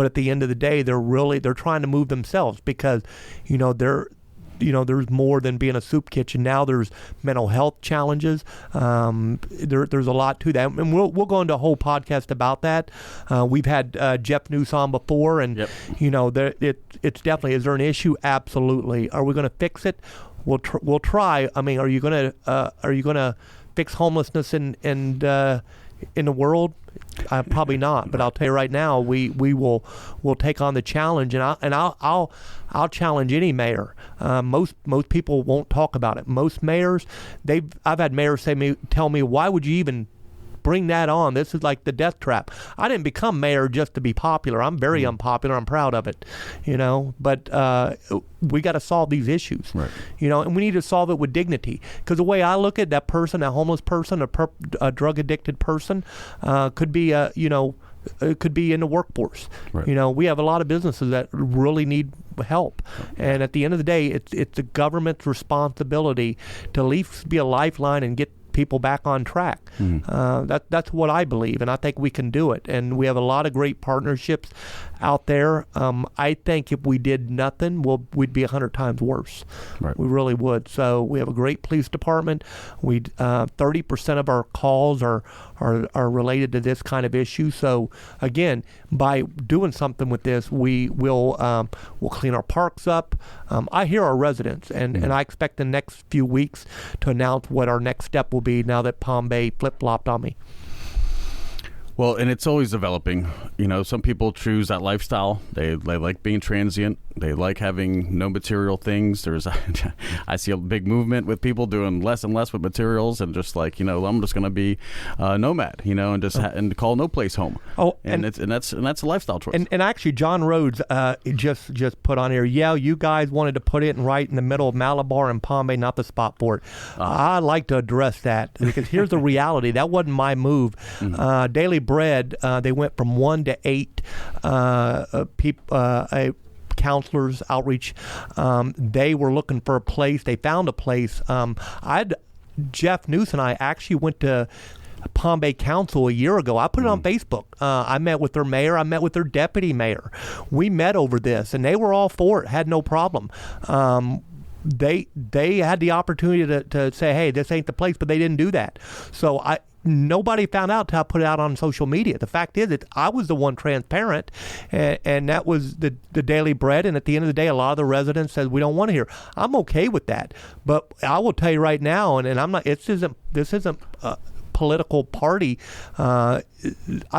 at the end of the day, they're trying to move themselves because, there's more than being a soup kitchen. Now there's mental health challenges. There's a lot to that, and we'll go into a whole podcast about that. We've had Jeff Noose on before, and it's definitely. Is there an issue? Absolutely. Are we going to fix it? We'll try. I mean, are you going to fix homelessness in the world? Probably not. But I'll tell you right now, we'll take on the challenge, and I'll challenge any mayor. Most people won't talk about it. Most mayors, I've had mayors tell me, why would you even bring that on? This is like the death trap. I didn't become mayor just to be popular. I'm very unpopular. I'm proud of it, but we got to solve these issues, right. And we need to solve it with dignity, because the way I look at that person, a homeless person, a drug addicted person, could be it could be in the workforce. Right. We have a lot of businesses that really need help, and at the end of the day, it's the government's responsibility to at least be a lifeline and get people back on track. That's what I believe, and I think we can do it. And we have a lot of great partnerships out there. I think if we did nothing, we'd be 100 times worse. Right. We really would. So we have a great police department. 30% of our calls are related to this kind of issue. So again, by doing something with this, we'll clean our parks up. I hear our residents, and I expect the next few weeks to announce what our next step will be now that Palm Bay flip-flopped on me. Well, and it's always developing. Some people choose that lifestyle. They like being transient. They like having no material things. I see a big movement with people doing less and less with materials, and just like, I'm just going to be a nomad, and just and call no place home. Oh, and that's a lifestyle choice. And actually, John Rhodes just put on here. Yeah, you guys wanted to put it right in the middle of Malabar and Palm Bay, not the spot for it. I'd like to address that, because here's the reality. That wasn't my move. Daily Bread, they went from 1 to 8 counselors outreach. They were looking for a place. They found a place. Jeff Noose and I actually went to Palm Bay Council a year ago. I put it on Facebook. I met with their mayor. I met with their deputy mayor. We met over this, and they were all for it. Had no problem. They had the opportunity to say, hey, this ain't the place, but they didn't do that. So nobody found out until I put it out on social media. The fact is that I was the one transparent, and that was the Daily Bread. And at the end of the day, a lot of the residents said, we don't want to hear. I'm okay with that. But I will tell you right now, and I'm not, this isn't a political party. I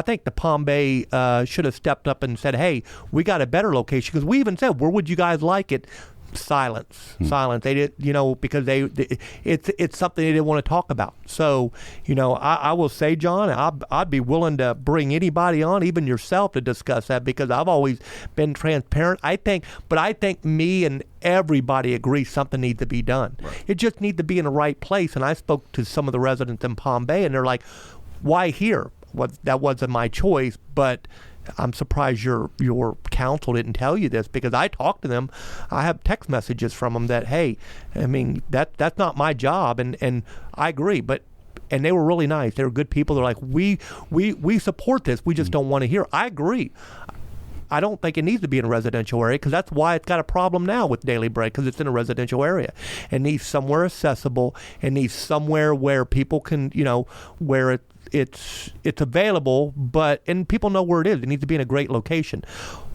think the Palm Bay should have stepped up and said, hey, we got a better location. Because we even said, where would you guys like it? Silence. They did, because it's something they didn't want to talk about. So, I will say, John, I'd be willing to bring anybody on, even yourself, to discuss that, because I've always been transparent. I think me and everybody agree something needs to be done. Right. It just needs to be in the right place. And I spoke to some of the residents in Palm Bay, and they're like, why here? That wasn't my choice, but I'm surprised your council didn't tell you this, because I talked to them. I have text messages from them that, hey, I mean, that's not my job, and I agree, and they were really nice. They were good people. They're like, we support this. We just don't want to hear. I agree. I don't think it needs to be in a residential area, because that's why it's got a problem now with Daily Bread, because it's in a residential area. It needs somewhere accessible. It needs somewhere where people can, where it's available, and people know where it is. It needs to be in a great location.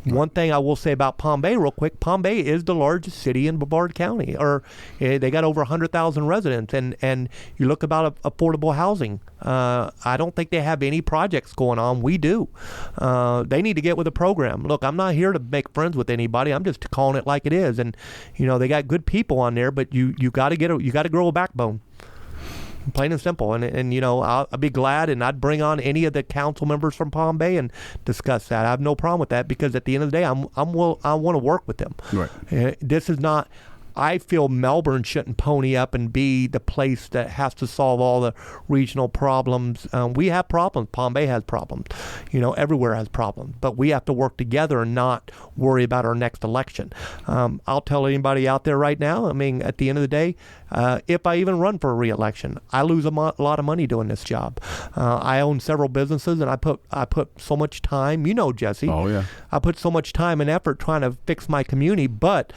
One thing I will say about Palm Bay real quick, Palm Bay is the largest city in Brevard County, they got over 100,000 residents, and you look about affordable housing. I don't think they have any projects going on. We do. They need to get with a program. Look, I'm not here to make friends with anybody. I'm just calling it like it is. And, they got good people on there, but you got to grow a backbone. Plain and simple, and I'll be glad, and I'd bring on any of the council members from Palm Bay and discuss that. I have no problem with that, because at the end of the day, I want to work with them. Right. This is not. I feel Melbourne shouldn't pony up and be the place that has to solve all the regional problems. We have problems. Palm Bay has problems. Everywhere has problems. But we have to work together and not worry about our next election. I'll tell anybody out there right now, I mean, at the end of the day, if I even run for a re-election, I lose a lot of money doing this job. I own several businesses, and I put so much time, Jesse. Oh, yeah. I put so much time and effort trying to fix my community, but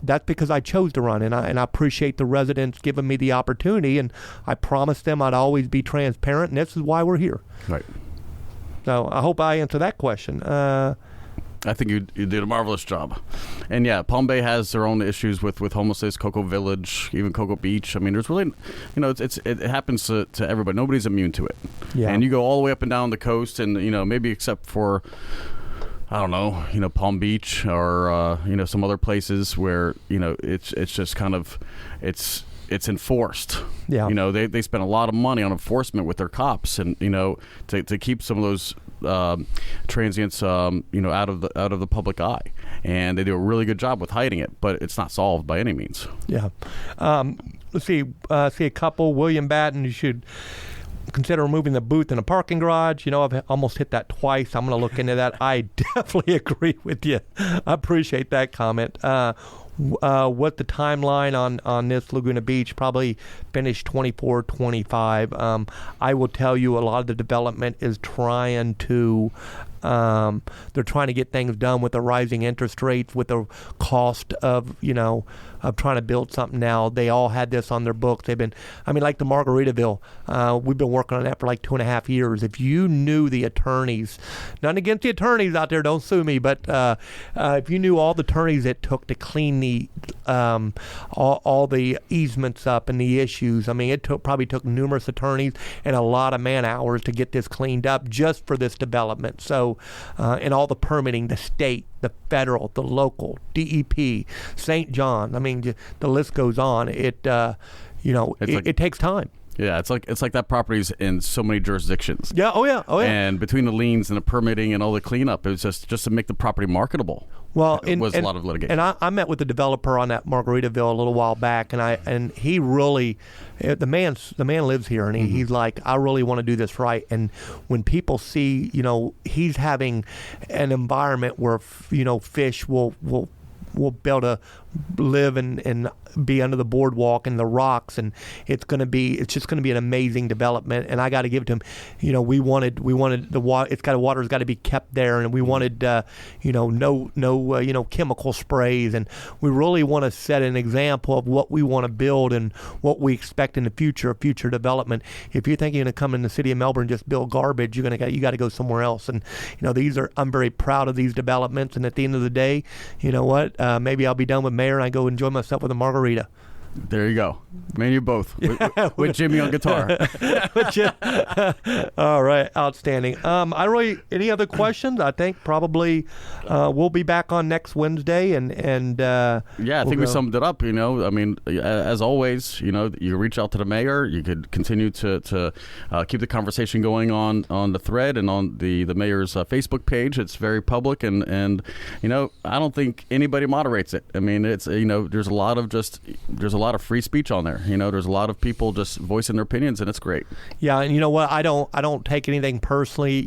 that's because I chose to run, and I appreciate the residents giving me the opportunity, and I promised them I'd always be transparent, and this is why we're here. Right. So I hope I answer that question. I think you did a marvelous job. And yeah, Palm Bay has their own issues with homelessness, Cocoa Village, even Cocoa Beach. I mean, there's really, it happens to everybody. Nobody's immune to it. Yeah. And you go all the way up and down the coast, and, maybe except for, I don't know, Palm Beach or, some other places where, it's just kind of, it's enforced. Yeah. They spend a lot of money on enforcement with their cops, and, to keep some of those transients, out of the public eye. And they do a really good job with hiding it, but it's not solved by any means. Yeah. Let's see a couple. William Batten, you should consider removing the booth in the parking garage. I've almost hit that twice. I'm going to look into that. I definitely agree with you. I appreciate that comment. What the timeline on this Lagoona Beach, probably finish 24, 25. I will tell you a lot of the development is trying to they're trying to get things done with the rising interest rates, with the cost of trying to build something now. They all had this on their books. They've been, like the Margaritaville, we've been working on that for like 2.5 years. If you knew the attorneys, none against the attorneys out there, don't sue me, but if you knew all the attorneys it took to clean the all the easements up and the issues, it probably took numerous attorneys and a lot of man hours to get this cleaned up just for this development. So, and all the permitting, the state, the federal, the local, DEP, St. John. The list goes on. It takes time. Yeah, it's like that property's in so many jurisdictions. Yeah, oh yeah. And between the liens and the permitting and all the cleanup, it was just to make the property marketable. Well, it was a lot of litigation. And I met with the developer on that Margaritaville a little while back, and he really, the man lives here, and he's like, I really want to do this right. And when people see, he's having an environment where fish will be able to live and be under the boardwalk and the rocks, and it's just going to be an amazing development. And I got to give it to him. We wanted the water. Water's got to be kept there, and we wanted no chemical sprays, and we really want to set an example of what we want to build and what we expect in the future development. If you think you're going to come in the city of Melbourne and just build garbage, you got to go somewhere else. And I'm very proud of these developments. And at the end of the day, you know what? Maybe I'll be done with mayor and I go enjoy myself with a margarita. There you go. Man, you both. With Jimmy on guitar. All right. Outstanding. Any other questions? I think probably we'll be back on next Wednesday. And I think we summed it up. As always, you reach out to the mayor. You could continue to keep the conversation going on the thread and on the mayor's Facebook page. It's very public. And I don't think anybody moderates it. It's, there's a lot of free speech on there. There's a lot of people just voicing their opinions, and it's great. Yeah, and you know what? I don't take anything personally.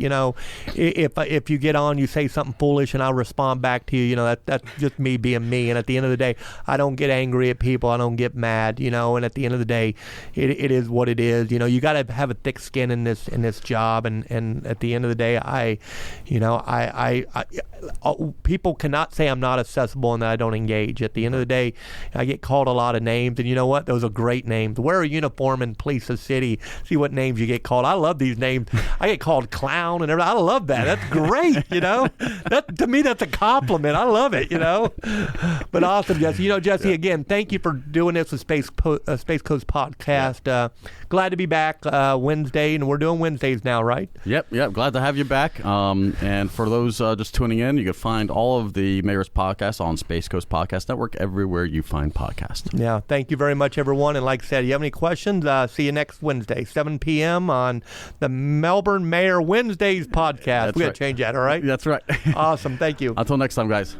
If you get on, you say something foolish, and I'll respond back to you. That's just me being me. And at the end of the day, I don't get angry at people. I don't get mad. And at the end of the day, it is what it is. You got to have a thick skin in this job. And at the end of the day, I people cannot say I'm not accessible and that I don't engage. At the end of the day, I get called a lot of names, and you know what? Those are great names. Wear a uniform and police the city. See what names you get called. I love these names. I get called clown and everything. I love that. That's great. That to me, that's a compliment. I love it. But awesome, Jesse. Jesse, again, thank you for doing this with Space Coast Podcast. Yeah. Glad to be back Wednesday, and we're doing Wednesdays now, right? Yep. Glad to have you back. And for those just tuning in, you can find all of the Mayor's podcasts on Space Coast Podcast Network everywhere you find podcasts. Yeah, thank you very much, everyone. And like I said, you have any questions, see you next Wednesday, 7 p.m. on the Melbourne Mayor Wednesdays podcast. We're going to change that, all right? That's right. Awesome. Thank you. Until next time, guys.